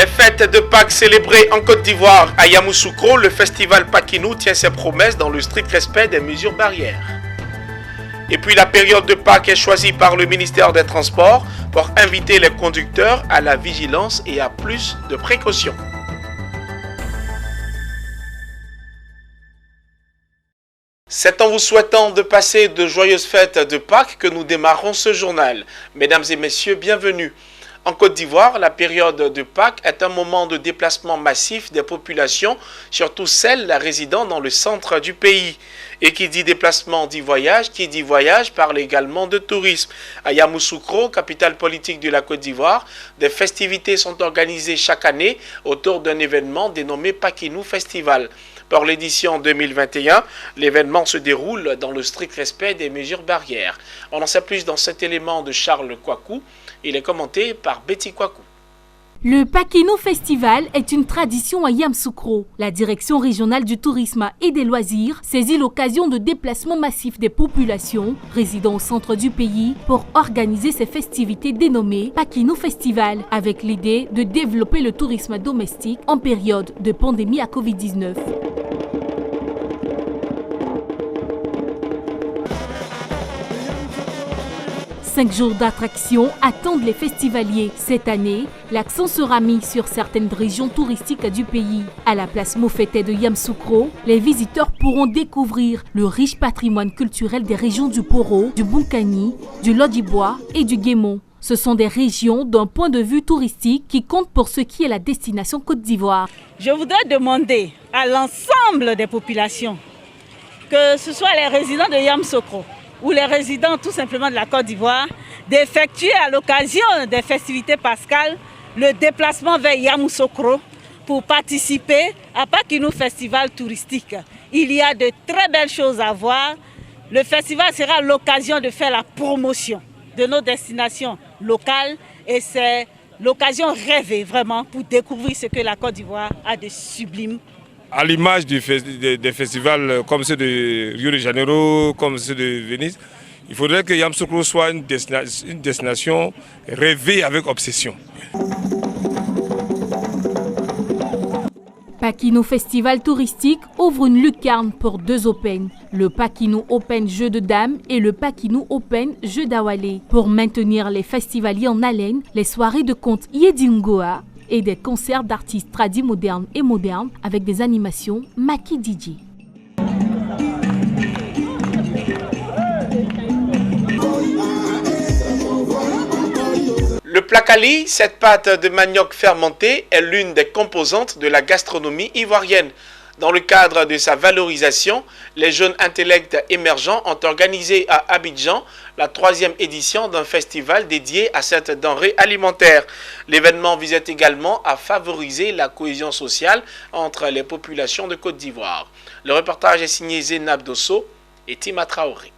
Les fêtes de Pâques célébrées en Côte d'Ivoire à Yamoussoukro, le festival Pakinou tient ses promesses dans le strict respect des mesures barrières. Et puis la période de Pâques est choisie par le ministère des Transports pour inviter les conducteurs à la vigilance et à plus de précautions. C'est en vous souhaitant de passer de joyeuses fêtes de Pâques que nous démarrons ce journal. Mesdames et messieurs, bienvenue. En Côte d'Ivoire, la période de Pâques est un moment de déplacement massif des populations, surtout celles résidant dans le centre du pays. Et qui dit déplacement dit voyage, qui dit voyage parle également de tourisme. À Yamoussoukro, capitale politique de la Côte d'Ivoire, des festivités sont organisées chaque année autour d'un événement dénommé Pakinou Festival. Pour l'édition 2021, l'événement se déroule dans le strict respect des mesures barrières. On en sait plus dans cet élément de Charles Kouakou. Il est commenté par Betty Kouakou. Le Pakinou Festival est une tradition à Yamoussoukro. La direction régionale du tourisme et des loisirs saisit l'occasion de déplacement massif des populations résidant au centre du pays pour organiser ces festivités dénommées Pakinou Festival avec l'idée de développer le tourisme domestique en période de pandémie à Covid-19. Cinq jours d'attraction attendent les festivaliers. Cette année, l'accent sera mis sur certaines régions touristiques du pays. À la place Mofete de Yamoussoukro, les visiteurs pourront découvrir le riche patrimoine culturel des régions du Poro, du Bunkani, du Lodibois et du Guémon. Ce sont des régions d'un point de vue touristique qui comptent pour ce qui est la destination Côte d'Ivoire. Je voudrais demander à l'ensemble des populations, que ce soit les résidents de Yamoussoukro, ou les résidents tout simplement de la Côte d'Ivoire, d'effectuer à l'occasion des festivités pascales le déplacement vers Yamoussoukro pour participer à Pakinou Festival touristique. Il y a de très belles choses à voir. Le festival sera l'occasion de faire la promotion de nos destinations locales et c'est l'occasion rêvée vraiment pour découvrir ce que la Côte d'Ivoire a de sublime. À l'image des festivals comme ceux de Rio de Janeiro, comme ceux de Venise, il faudrait que Yamoussoukro soit une destination rêvée avec obsession. Pakinou Festival touristique ouvre une lucarne pour deux Open, le Pakinou Open Jeux de Dames et le Pakinou Open Jeux d'Awalé. Pour maintenir les festivaliers en haleine, les soirées de contes Yedingoa et des concerts d'artistes tradis modernes et modernes avec des animations Maki DJ. Le plakali, cette pâte de manioc fermentée, est l'une des composantes de la gastronomie ivoirienne. Dans le cadre de sa valorisation, les jeunes intellects émergents ont organisé à Abidjan la 3e édition d'un festival dédié à cette denrée alimentaire. L'événement visait également à favoriser la cohésion sociale entre les populations de Côte d'Ivoire. Le reportage est signé Zénab Dosso et Tima Traoré.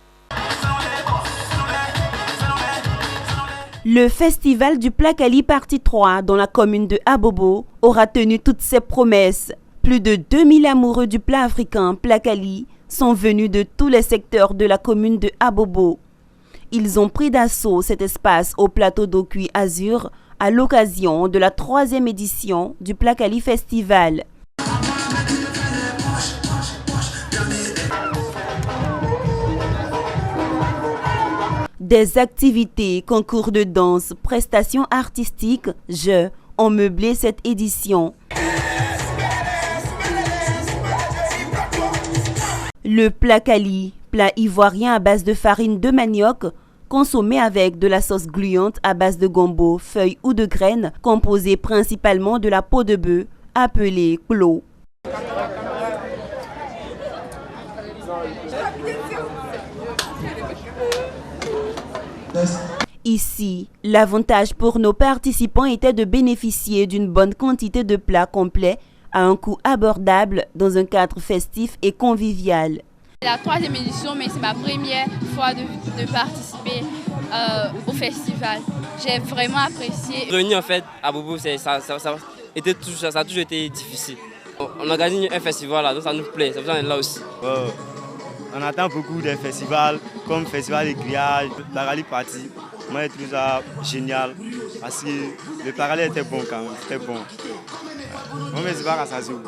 Le festival du Plakali partie 3 dans la commune de Abobo aura tenu toutes ses promesses. Plus de 2000 amoureux du plat africain Plakali sont venus de tous les secteurs de la commune de Abobo. Ils ont pris d'assaut cet espace au plateau d'eau cuit Azur à l'occasion de la 3e édition du Plakali Festival. Des activités, concours de danse, prestations artistiques, jeux ont meublé cette édition. Le plakali, plat ivoirien à base de farine de manioc, consommé avec de la sauce gluante à base de gombo, feuilles ou de graines, composée principalement de la peau de bœuf, appelée klo. Ici, l'avantage pour nos participants était de bénéficier d'une bonne quantité de plats complets à un coût abordable dans un cadre festif et convivial. C'est la 3e édition, mais c'est ma première fois de participer au festival. J'ai vraiment apprécié. Venir en fait à Bobo, ça a toujours été difficile. On organise un festival là, donc ça nous plaît, ça nous est là aussi. On attend beaucoup des festivals comme le Festival des Grillages, le Plakali Party. Moi, je trouve ça génial parce que le Plakali était bon quand même, très bon.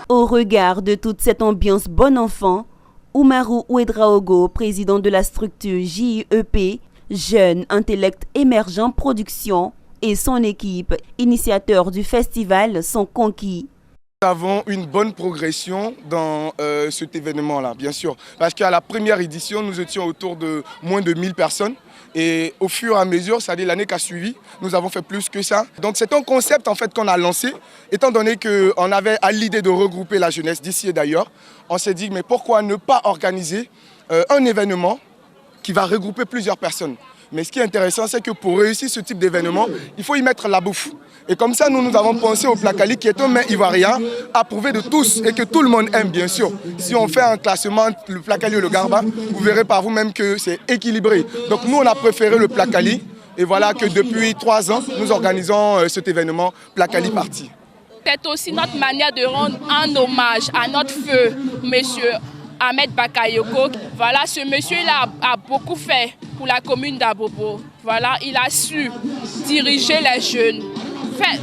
Au regard de toute cette ambiance bon enfant, Oumarou Ouedraogo, président de la structure JIEP, Jeune Intellect Émergent Production, et son équipe, initiateurs du festival, sont conquis. Nous avons une bonne progression dans cet événement-là, bien sûr. Parce qu'à la première édition, nous étions autour de moins de 1000 personnes. Et au fur et à mesure, c'est-à-dire l'année qui a suivi, nous avons fait plus que ça. Donc c'est un concept en fait qu'on a lancé, étant donné qu'on avait à l'idée de regrouper la jeunesse d'ici et d'ailleurs. On s'est dit, mais pourquoi ne pas organiser un événement qui va regrouper plusieurs personnes? Mais ce qui est intéressant, c'est que pour réussir ce type d'événement, il faut y mettre la bouffe. Et comme ça, nous avons pensé au Plakali, qui est un mets ivoirien, approuvé de tous et que tout le monde aime, bien sûr. Si on fait un classement, le Plakali et le Garba, vous verrez par vous-même que c'est équilibré. Donc nous, on a préféré le Plakali. Et voilà que depuis 3 ans, nous organisons cet événement Plakali Party. C'est aussi notre manière de rendre un hommage à notre feu, monsieur Ahmed Bakayoko. Voilà, ce monsieur-là a beaucoup fait pour la commune d'Abobo. Voilà, il a su diriger les jeunes,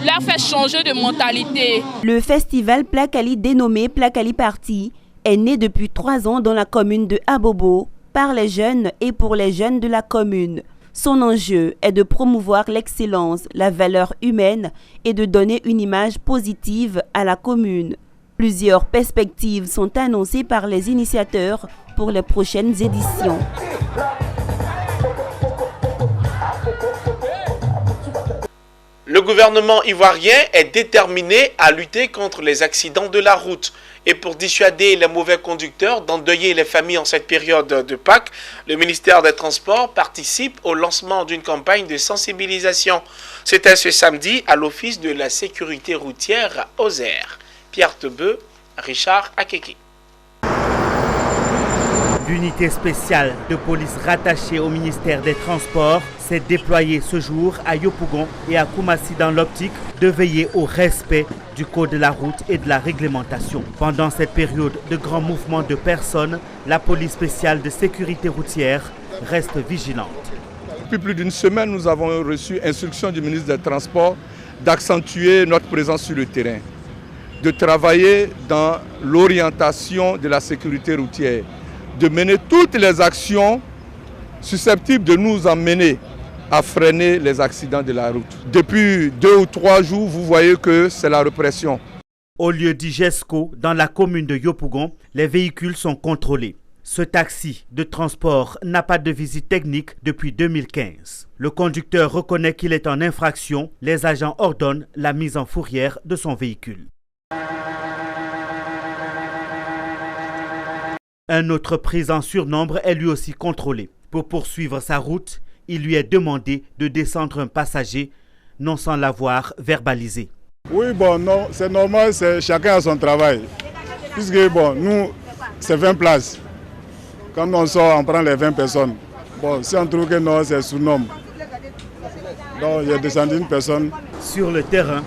leur faire changer de mentalité. Le festival Plakali, dénommé Plakali Party, est né depuis 3 ans dans la commune de Abobo, par les jeunes et pour les jeunes de la commune. Son enjeu est de promouvoir l'excellence, la valeur humaine et de donner une image positive à la commune. Plusieurs perspectives sont annoncées par les initiateurs pour les prochaines éditions. Le gouvernement ivoirien est déterminé à lutter contre les accidents de la route. Et pour dissuader les mauvais conducteurs d'endeuiller les familles en cette période de Pâques, le ministère des Transports participe au lancement d'une campagne de sensibilisation. C'était ce samedi à l'Office de la sécurité routière à Auxerre. Pierre Tebeu, Richard Akeki. L'unité spéciale de police rattachée au ministère des Transports s'est déployée ce jour à Yopougon et à Koumassi dans l'optique de veiller au respect du code de la route et de la réglementation. Pendant cette période de grands mouvements de personnes, la police spéciale de sécurité routière reste vigilante. Depuis plus d'une semaine, nous avons reçu instruction du ministre des Transports d'accentuer notre présence sur le terrain, de travailler dans l'orientation de la sécurité routière, de mener toutes les actions susceptibles de nous emmener à freiner les accidents de la route. Depuis 2 ou 3 jours, vous voyez que c'est la répression. Au lieu d'Igesco, dans la commune de Yopougon, les véhicules sont contrôlés. Ce taxi de transport n'a pas de visite technique depuis 2015. Le conducteur reconnaît qu'il est en infraction. Les agents ordonnent la mise en fourrière de son véhicule. Un autre pris en surnombre est lui aussi contrôlé. Pour poursuivre sa route, il lui est demandé de descendre un passager, non sans l'avoir verbalisé. Oui, bon, non, c'est normal, chacun a son travail. Puisque, bon, nous, c'est 20 places. Quand on sort, on prend les 20 personnes. Bon, si on trouve que non, c'est sous-nombre. Donc, il y a descendu une personne. Sur le terrain,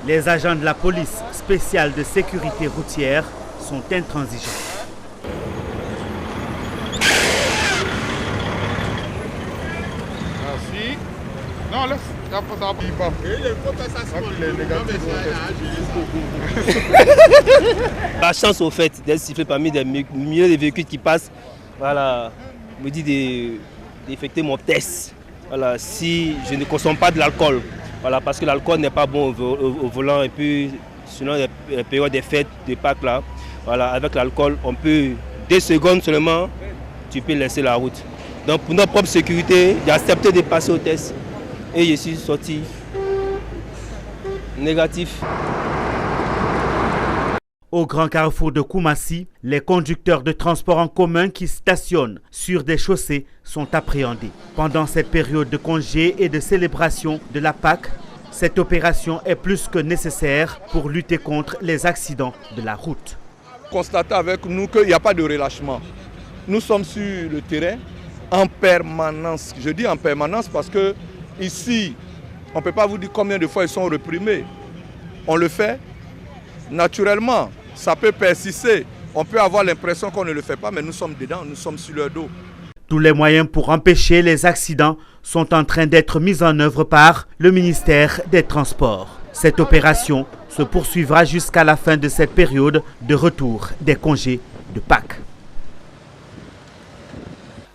les agents de la police spéciale de sécurité routière sont intransigeants. Non, laisse. La chance au fait d'être sifflé parmi des milliers de véhicules qui passent, voilà, me dit d'effectuer mon test. Voilà, si je ne consomme pas de l'alcool, voilà, parce que l'alcool n'est pas bon au volant et puis sinon les périodes des fêtes, des Pâques là, voilà, avec l'alcool, on peut 2 secondes seulement, tu peux laisser la route. Donc pour notre propre sécurité, j'ai accepté de passer au test. Et je suis sorti négatif. Au grand carrefour de Koumassi, les conducteurs de transport en commun qui stationnent sur des chaussées sont appréhendés. Pendant cette période de congé et de célébration de la Pâques, cette opération est plus que nécessaire pour lutter contre les accidents de la route. Constatez avec nous qu'il n'y a pas de relâchement. Nous sommes sur le terrain en permanence. Je dis en permanence parce que ici, on ne peut pas vous dire combien de fois ils sont reprimés. On le fait naturellement. Ça peut persister. On peut avoir l'impression qu'on ne le fait pas, mais nous sommes dedans, nous sommes sur leur dos. Tous les moyens pour empêcher les accidents sont en train d'être mis en œuvre par le ministère des Transports. Cette opération se poursuivra jusqu'à la fin de cette période de retour des congés de Pâques.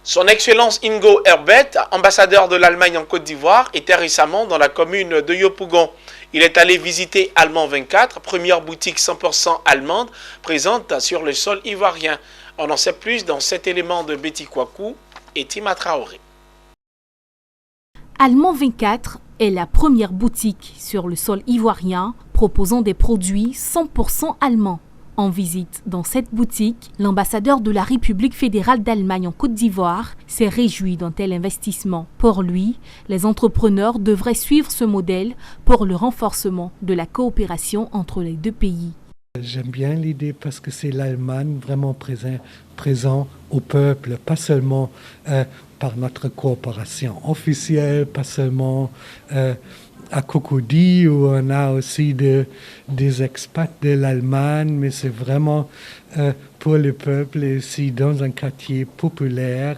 Son Excellence Ingo Herbert, ambassadeur de l'Allemagne en Côte d'Ivoire, était récemment dans la commune de Yopougon. Il est allé visiter Allemand 24, première boutique 100% allemande présente sur le sol ivoirien. On en sait plus dans cet élément de Betty Kwaku et Tima Traoré. Allemand 24 est la première boutique sur le sol ivoirien proposant des produits 100% allemands. En visite dans cette boutique, l'ambassadeur de la République fédérale d'Allemagne en Côte d'Ivoire s'est réjoui d'un tel investissement. Pour lui, les entrepreneurs devraient suivre ce modèle pour le renforcement de la coopération entre les deux pays. J'aime bien l'idée parce que c'est l'Allemagne vraiment présent au peuple, pas seulement par notre coopération officielle, pas seulement à Cocody où on a aussi des expats de l'Allemagne, mais c'est vraiment pour le peuple ici dans un quartier populaire.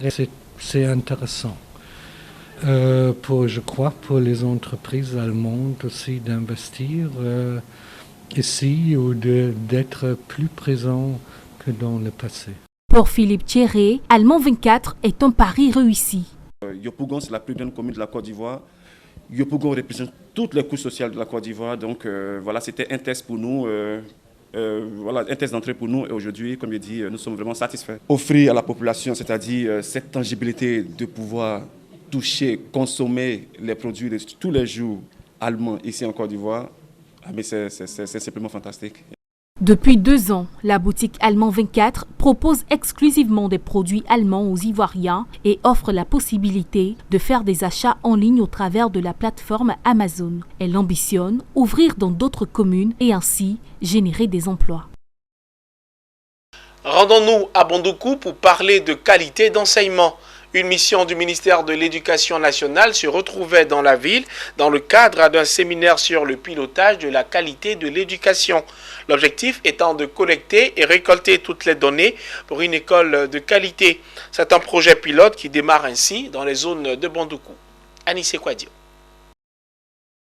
C'est intéressant. Je crois pour les entreprises allemandes aussi d'investir ici ou d'être plus présents que dans le passé. Pour Philippe Thierry, Allemand 24 est un pari réussi. Yopougon, c'est la plus grande commune de la Côte d'Ivoire. Yopougon représente toutes les couches sociales de la Côte d'Ivoire. Donc voilà, c'était un test pour nous, un test d'entrée pour nous. Et aujourd'hui, comme je dis, nous sommes vraiment satisfaits. Offrir à la population, c'est-à-dire cette tangibilité de pouvoir toucher, consommer les produits de tous les jours allemands ici en Côte d'Ivoire, mais c'est simplement fantastique. Depuis 2 ans, la boutique Allemand 24 propose exclusivement des produits allemands aux Ivoiriens et offre la possibilité de faire des achats en ligne au travers de la plateforme Amazon. Elle ambitionne ouvrir dans d'autres communes et ainsi générer des emplois. Rendons-nous à Bondoukou pour parler de qualité d'enseignement. Une mission du ministère de l'Éducation nationale se retrouvait dans la ville dans le cadre d'un séminaire sur le pilotage de la qualité de l'éducation. L'objectif étant de collecter et récolter toutes les données pour une école de qualité. C'est un projet pilote qui démarre ainsi dans les zones de Bondoukou. Anissé Kouadio.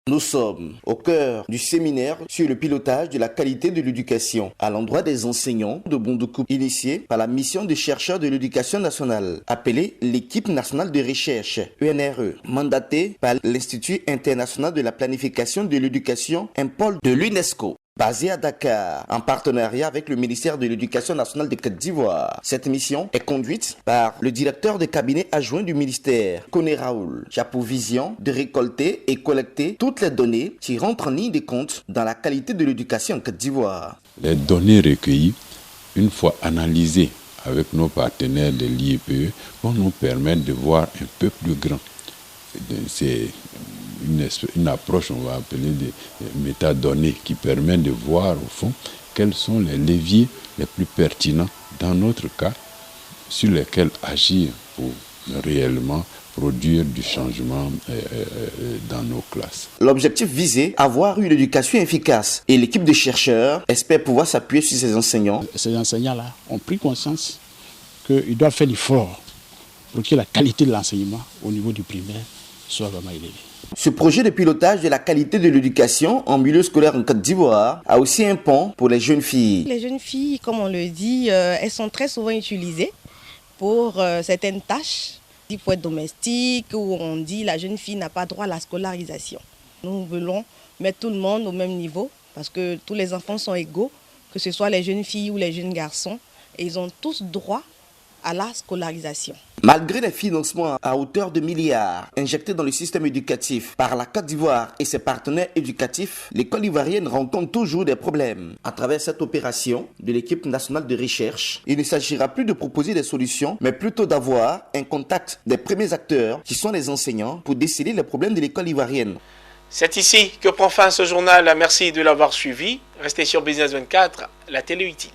Nous sommes au cœur du séminaire sur le pilotage de la qualité de l'éducation à l'endroit des enseignants de Bondoukou, initié par la mission de chercheurs de l'éducation nationale, appelée l'équipe nationale de recherche, ENRE, mandatée par l'Institut international de la planification de l'éducation, un pôle de l'UNESCO. Basé à Dakar, en partenariat avec le ministère de l'Éducation nationale de Côte d'Ivoire. Cette mission est conduite par le directeur de cabinet adjoint du ministère, Koné Raoul, qui a pour vision de récolter et collecter toutes les données qui rentrent en ligne de compte dans la qualité de l'éducation en Côte d'Ivoire. Les données recueillies, une fois analysées avec nos partenaires de l'IEPE, vont nous permettre de voir un peu plus grand. C'est une approche, on va appeler des métadonnées, qui permet de voir au fond quels sont les leviers les plus pertinents dans notre cas sur lesquels agir pour réellement produire du changement dans nos classes. L'objectif visé, avoir une éducation efficace, et l'équipe de chercheurs espère pouvoir s'appuyer sur ces enseignants. Ces enseignants-là ont pris conscience qu'ils doivent faire l'effort pour que la qualité de l'enseignement au niveau du primaire soit vraiment élevée. Ce projet de pilotage de la qualité de l'éducation en milieu scolaire en Côte d'Ivoire a aussi un pont pour les jeunes filles. Les jeunes filles, comme on le dit, elles sont très souvent utilisées pour certaines tâches, pour être domestique, où on dit la jeune fille n'a pas droit à la scolarisation. Nous voulons mettre tout le monde au même niveau parce que tous les enfants sont égaux, que ce soit les jeunes filles ou les jeunes garçons, et ils ont tous droit à la scolarisation. Malgré les financements à hauteur de milliards injectés dans le système éducatif par la Côte d'Ivoire et ses partenaires éducatifs, l'école ivoirienne rencontre toujours des problèmes. À travers cette opération de l'équipe nationale de recherche, il ne s'agira plus de proposer des solutions, mais plutôt d'avoir un contact des premiers acteurs qui sont les enseignants pour déceler les problèmes de l'école ivoirienne. C'est ici que prend fin ce journal. Merci de l'avoir suivi. Restez sur Business 24, la télé utile.